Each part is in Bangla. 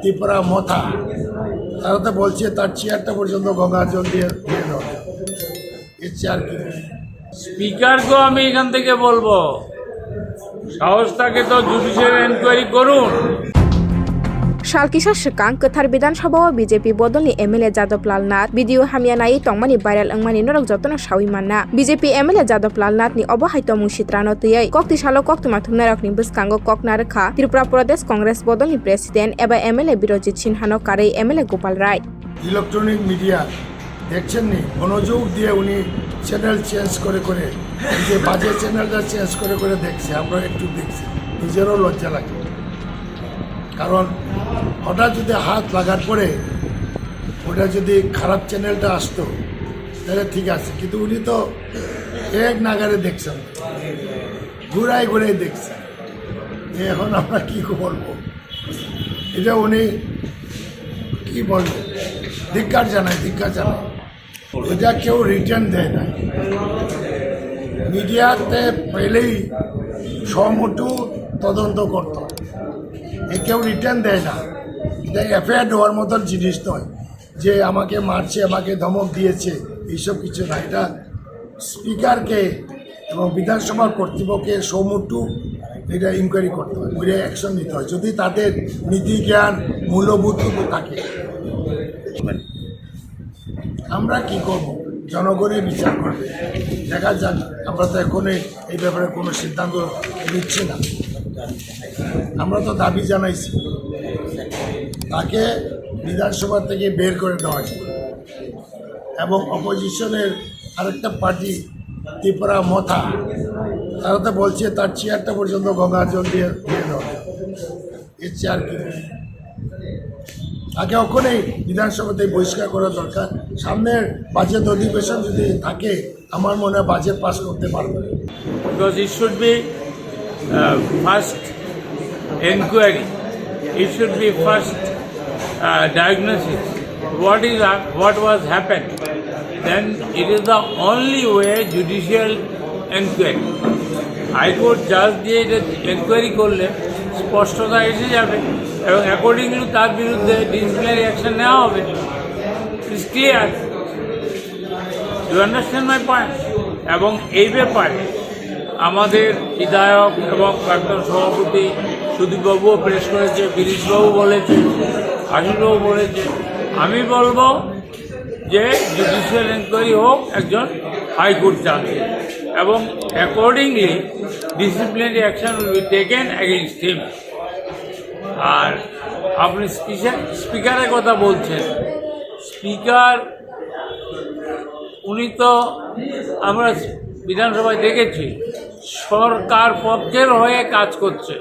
ত্রিপুরা মথা তারা তো বলছে তার চেয়ারটা পর্যন্ত গঙ্গা জল দিয়ে দেওয়া এর চেয়ার কি স্পিকারকেও আমি এখান থেকে বলবো সাহস থাকে তো জুডিশিয়াল এনকোয়ারি করুন। Shalkisha Shikang Kathar Bidan Shabha BJP Bodolni MLA Jadab nath video hamianai tongmani viral angmani norok jotno shawi manna BJP MLA Jadab nath ni obahaito mushitrano tuyai kokti shalo koktuma thumnarokni buskango koknarekha Tripura Pradesh Congress Bodolni President eba MLA Birajit Sinhano karei MLA Gupal Rai electronic media দেখছেন নি মনোযোগ দিয়ে উনি চ্যানেল চেঞ্জ করে করে যে বাজে চ্যানেলটা চেঞ্জ করে করে দেখছে আমরা একটু দেখছি নিজেরও লজ্জা লাগে কারণ হঠাৎ যদি হাত লাগার পরে ওটা যদি খারাপ চ্যানেলটা আসতো তাহলে ঠিক আছে কিন্তু উনি তো এক নাগারে দেখছেন ঘুরাই ঘুরাই দেখছেন এখন আমরা কী বলবো এটা উনি কি বলবো ধিক্কার জানায় এটা কেউ রিটার্ন দেয় না মিডিয়াতে পেলেই সমটু তদন্ত করতো কেউ রিটার্ন দেয় না এটা এফআইআর দেওয়ার মতন জিনিস নয় যে আমাকে মারছে আমাকে ধমক দিয়েছে এইসব কিছু না এটা স্পিকারকে এবং বিধানসভার কর্তৃপক্ষের সমটু এটা ইনকোয়ারি করতে হয় ওইটা অ্যাকশন নিতে হয় যদি তাদের নীতি জ্ঞান মূল্যবোধটুকু থাকে। আমরা কি করব জনগণই বিচার করবে দেখা যাক আমরা তো এখনই এই ব্যাপারে কোনো সিদ্ধান্ত নিচ্ছি না আমরা তো দাবি জানাইছি তাকে বিধানসভা থেকে বের করে দেওয়া যায় এবং অপোজিশনের আরেকটা পার্টি ত্রিপুরা মথা তারা তো বলছে তার চেয়ারটা পর্যন্ত গঙ্গা জল দিয়ে দেওয়া এর চেয়ার কি তাকে ওখানেই বিধানসভাতে বহিষ্কার করা দরকার সামনের বাজেট অধিবেশন যদি থাকে আমার মনে হয় বাজেট পাস করতে পারবে Because it should be first inquiry, it should be first diagnosis. What was happened? Then it is the only way judicial inquiry. High Court judge দিয়ে এনকোয়ারি করলে স্পষ্টতা এসে যাবে এবং অ্যাকর্ডিংলি তার বিরুদ্ধে ডিসিপ্লিনারি অ্যাকশন নেওয়া হবে। It's clear, you understand my point. এবং এই ব্যাপারে আমাদের বিধায়ক এবং প্রাক্তন সভাপতি সুদীপবাবুও প্রেস করেছে, গিরিশবাবু বলেছে, আশুবাবু বলেছে। আমি বলবো যে জুডিশিয়াল এনকোয়ারি হোক একজন হাইকোর্ট জাজে এবং accordingly disciplinary action will be taken against him. আর আপনি স্পিকারের কথা বলছেন, স্পিকার উনি তো আমরা বিধানসভায় দেখেছি সরকার পক্ষের হয়ে কাজ করছে,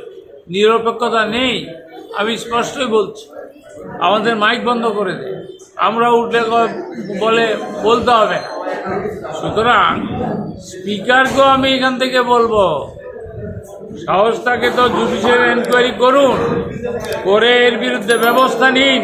নিরপেক্ষতা নেই। আমি স্পষ্টই বলছি আমাদের মাইক বন্ধ করে দেয়, আমরা উঠলে বলতে হবে না। সুতরাং স্পিকারকেও আমি এখান থেকে বলবো সাহস থাকে তো জুডিশিয়াল এনকোয়ারি করুন, করে এর বিরুদ্ধে ব্যবস্থা নিন।